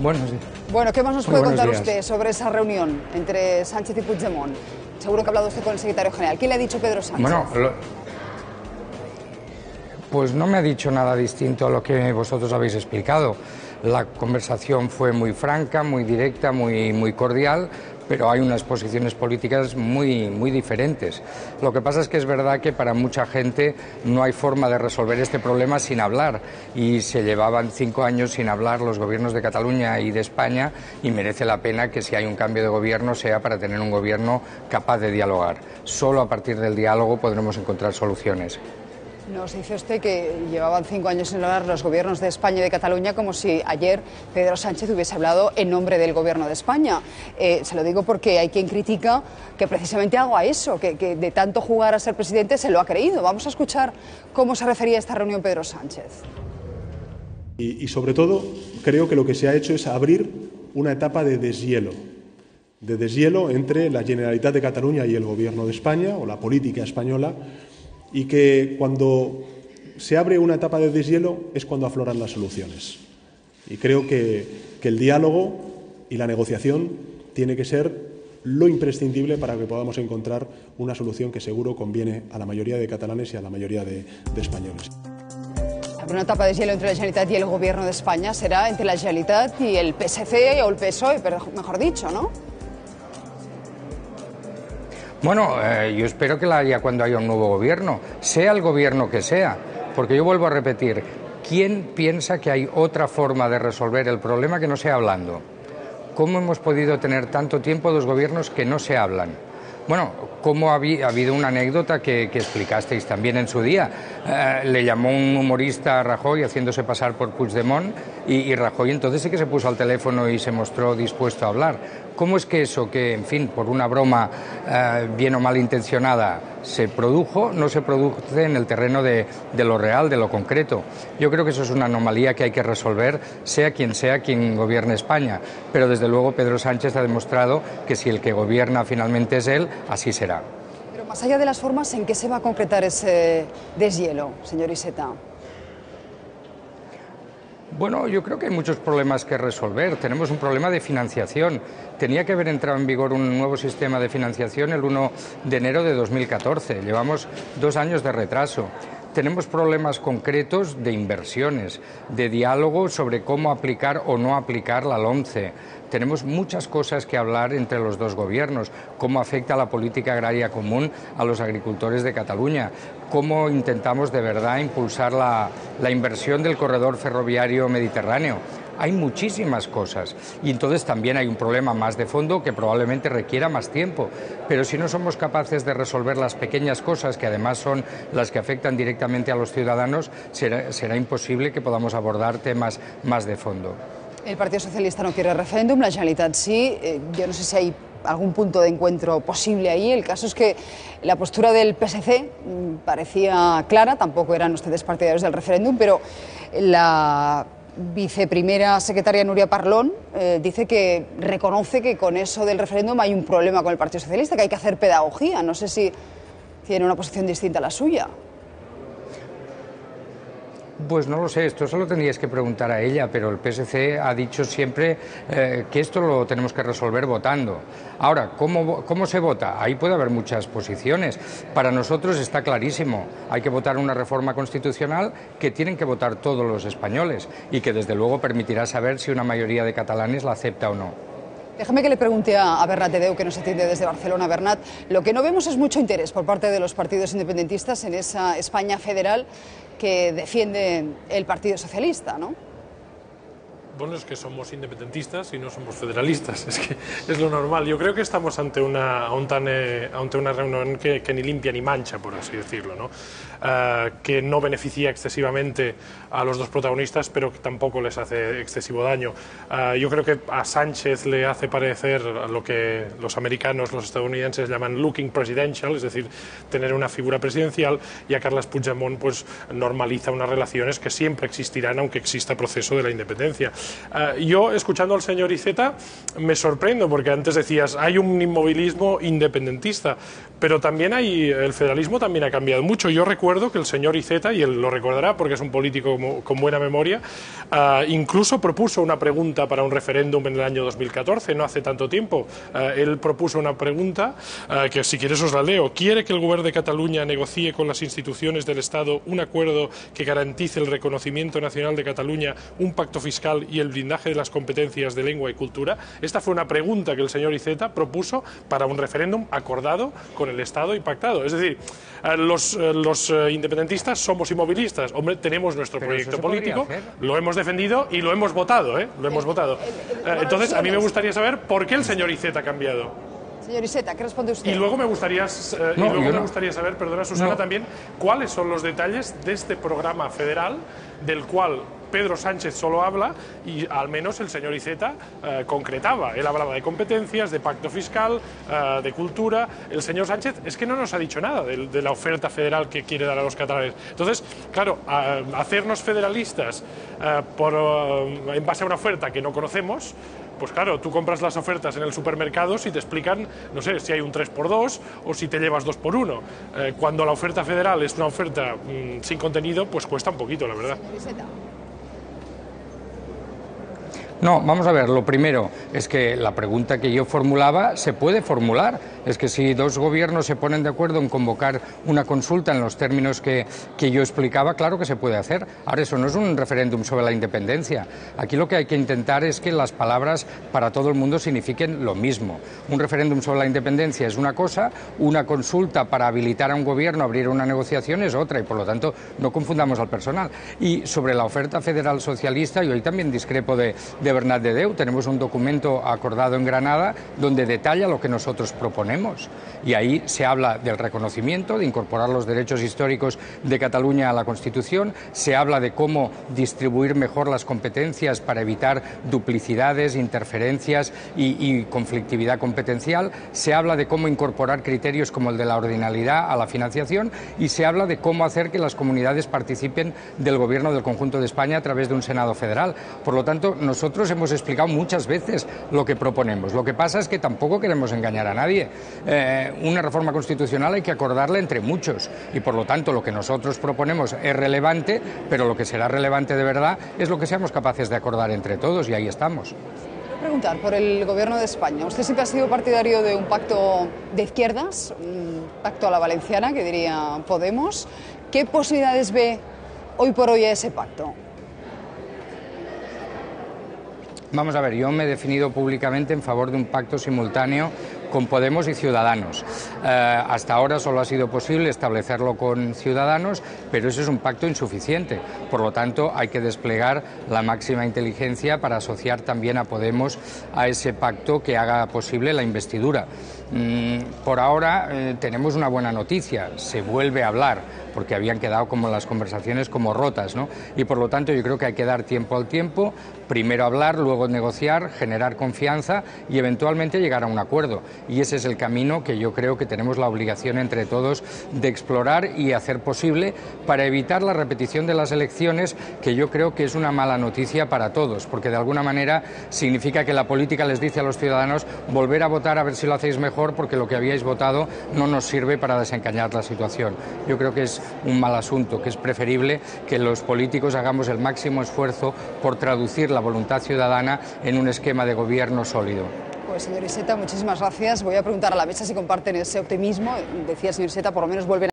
Bueno, sí. Bueno, ¿qué más nos puede contar usted sobre esa reunión entre Sánchez y Puigdemont? Seguro que ha hablado usted con el secretario general. ¿Qué le ha dicho Pedro Sánchez? Bueno, pues no me ha dicho nada distinto a lo que vosotros habéis explicado. La conversación fue muy franca, muy directa, muy cordial, pero hay unas posiciones políticas muy diferentes. Lo que pasa es que es verdad que para mucha gente no hay forma de resolver este problema sin hablar, y se llevaban 5 años sin hablar los gobiernos de Cataluña y de España, y merece la pena que si hay un cambio de gobierno sea para tener un gobierno capaz de dialogar. Solo a partir del diálogo podremos encontrar soluciones. Nos dice usted que llevaban 5 años sin hablar los gobiernos de España y de Cataluña, como si ayer Pedro Sánchez hubiese hablado en nombre del gobierno de España. Se lo digo porque hay quien critica que precisamente haga eso, que de tanto jugar a ser presidente se lo ha creído. Vamos a escuchar cómo se refería a esta reunión Pedro Sánchez. Y sobre todo, creo que lo que se ha hecho es abrir una etapa de deshielo entre la Generalitat de Cataluña y el gobierno de España, o la política española, y que cuando se abre una etapa de deshielo es cuando afloran las soluciones. Y creo que el diálogo y la negociación tiene que ser lo imprescindible para que podamos encontrar una solución que seguro conviene a la mayoría de catalanes y a la mayoría de españoles. Una etapa de deshielo entre la Generalitat y el gobierno de España será entre la Generalitat y el PSC o el PSOE, pero mejor dicho, ¿no? Bueno, yo espero que la haya cuando haya un nuevo gobierno, sea el gobierno que sea, porque yo vuelvo a repetir, ¿quién piensa que hay otra forma de resolver el problema que no sea hablando? ¿Cómo hemos podido tener tanto tiempo dos gobiernos que no se hablan? Bueno, como ha habido una anécdota que explicasteis también en su día. Le llamó un humorista a Rajoy haciéndose pasar por Puigdemont y Rajoy entonces sí que se puso al teléfono y se mostró dispuesto a hablar. ¿Cómo es que eso que, en fin, por una broma bien o mal intencionada se produjo, no se produce en el terreno de lo real, de lo concreto? Yo creo que eso es una anomalía que hay que resolver, sea quien gobierne España. Pero desde luego Pedro Sánchez ha demostrado que si el que gobierna finalmente es él, así será. Pero más allá de las formas, ¿en qué se va a concretar ese deshielo, señor Iceta? Bueno, yo creo que hay muchos problemas que resolver. Tenemos un problema de financiación. Tenía que haber entrado en vigor un nuevo sistema de financiación el 1 de enero de 2014. Llevamos 2 años de retraso. Tenemos problemas concretos de inversiones, de diálogo sobre cómo aplicar o no aplicar la LOMCE. Tenemos muchas cosas que hablar entre los dos gobiernos, cómo afecta la política agraria común a los agricultores de Cataluña, cómo intentamos de verdad impulsar la inversión del corredor ferroviario mediterráneo. Hay muchísimas cosas y entonces también hay un problema más de fondo que probablemente requiera más tiempo, pero si no somos capaces de resolver las pequeñas cosas, que además son las que afectan directamente a los ciudadanos, será imposible que podamos abordar temas más de fondo. El Partido Socialista no quiere referéndum, la Generalitat sí. Yo no sé si hay algún punto de encuentro posible ahí. El caso es que la postura del PSC parecía clara, tampoco eran ustedes partidarios del referéndum, pero la viceprimera secretaria Núria Parlon dice que reconoce que con eso del referéndum hay un problema con el Partido Socialista, que hay que hacer pedagogía. No sé si tiene una posición distinta a la suya. Pues no lo sé, esto solo tendríais que preguntar a ella, pero el PSC ha dicho siempre que esto lo tenemos que resolver votando. Ahora, ¿cómo se vota? Ahí puede haber muchas posiciones. Para nosotros está clarísimo, hay que votar una reforma constitucional que tienen que votar todos los españoles y que desde luego permitirá saber si una mayoría de catalanes la acepta o no. Déjame que le pregunte a Bernat de Deu, que nos atiende desde Barcelona. Bernat, lo que no vemos es mucho interés por parte de los partidos independentistas en esa España federal que defiende el Partido Socialista, ¿no? Bueno, es que somos independentistas y no somos federalistas, es que es lo normal. Yo creo que estamos ante una reunión que ni limpia ni mancha, por así decirlo, ¿no? Que no beneficia excesivamente a los dos protagonistas, pero que tampoco les hace excesivo daño. Yo creo que a Sánchez le hace parecer lo que los americanos, los estadounidenses llaman looking presidential, es decir, tener una figura presidencial, y a Carles Puigdemont pues normaliza unas relaciones que siempre existirán aunque exista proceso de la independencia. Yo, escuchando al señor Iceta, me sorprendo, porque antes decías, hay un inmovilismo independentista, pero también el federalismo también ha cambiado mucho. Yo recuerdo que el señor Iceta, y él lo recordará porque es un político con buena memoria, incluso propuso una pregunta para un referéndum en el año 2014, no hace tanto tiempo. Él propuso una pregunta, que si quieres os la leo. ¿Quiere que el Gobierno de Cataluña negocie con las instituciones del Estado un acuerdo que garantice el reconocimiento nacional de Cataluña, un pacto fiscal y el blindaje de las competencias de lengua y cultura? Esta fue una pregunta que el señor Iceta propuso para un referéndum acordado con el Estado y pactado. Es decir, los independentistas somos inmovilistas. Hombre, tenemos nuestro proyecto político, lo hemos defendido y lo hemos votado, Lo hemos votado. Entonces, a mí me gustaría saber por qué el señor Iceta ha cambiado. Señor Iceta, ¿qué responde usted? Y luego me gustaría saber, perdona Susana, también, cuáles son los detalles de este programa federal del cual Pedro Sánchez solo habla y al menos el señor Iceta concretaba. Él hablaba de competencias, de pacto fiscal, de cultura. El señor Sánchez es que no nos ha dicho nada de la oferta federal que quiere dar a los catalanes. Entonces, claro, hacernos federalistas en base a una oferta que no conocemos, pues claro, tú compras las ofertas en el supermercado y te explican, no sé, si hay un 3x2 o si te llevas 2x1. Cuando la oferta federal es una oferta sin contenido, pues cuesta un poquito, la verdad. No, vamos a ver, lo primero es que la pregunta que yo formulaba se puede formular. Es que si dos gobiernos se ponen de acuerdo en convocar una consulta en los términos que yo explicaba, claro que se puede hacer. Ahora, eso no es un referéndum sobre la independencia. Aquí lo que hay que intentar es que las palabras para todo el mundo signifiquen lo mismo. Un referéndum sobre la independencia es una cosa, una consulta para habilitar a un gobierno a abrir una negociación es otra, y por lo tanto no confundamos al personal. Y sobre la oferta federal socialista, yo ahí también discrepo de Bernat de Deu. Tenemos un documento acordado en Granada donde detalla lo que nosotros proponemos, y ahí se habla del reconocimiento, de incorporar los derechos históricos de Cataluña a la Constitución, se habla de cómo distribuir mejor las competencias para evitar duplicidades, interferencias y conflictividad competencial, se habla de cómo incorporar criterios como el de la ordinalidad a la financiación, y se habla de cómo hacer que las comunidades participen del gobierno del conjunto de España a través de un Senado federal. Por lo tanto, nosotros hemos explicado muchas veces lo que proponemos. Lo que pasa es que tampoco queremos engañar a nadie. Una reforma constitucional hay que acordarla entre muchos, y por lo tanto lo que nosotros proponemos es relevante, pero lo que será relevante de verdad es lo que seamos capaces de acordar entre todos, y ahí estamos. Quiero preguntar por el Gobierno de España. Usted siempre ha sido partidario de un pacto de izquierdas, un pacto a la valenciana, que diría Podemos. ¿Qué posibilidades ve hoy por hoy a ese pacto? Vamos a ver, yo me he definido públicamente en favor de un pacto simultáneo con Podemos y Ciudadanos. Hasta ahora solo ha sido posible establecerlo con Ciudadanos, pero eso es un pacto insuficiente. Por lo tanto, hay que desplegar la máxima inteligencia para asociar también a Podemos a ese pacto que haga posible la investidura. Por ahora tenemos una buena noticia, se vuelve a hablar, porque habían quedado como las conversaciones como rotas, ¿no? Y por lo tanto yo creo que hay que dar tiempo al tiempo, primero hablar, luego negociar, generar confianza y eventualmente llegar a un acuerdo. Y ese es el camino que yo creo que tenemos la obligación entre todos de explorar y hacer posible para evitar la repetición de las elecciones, que yo creo que es una mala noticia para todos, porque de alguna manera significa que la política les dice a los ciudadanos: volver a votar a ver si lo hacéis mejor, porque lo que habíais votado no nos sirve para desencañar la situación. Yo creo que es un mal asunto, que es preferible que los políticos hagamos el máximo esfuerzo por traducir la voluntad ciudadana en un esquema de gobierno sólido. Pues señor Iceta, muchísimas gracias. Voy a preguntar a la mesa si comparten ese optimismo. Decía el señor Iceta, por lo menos vuelven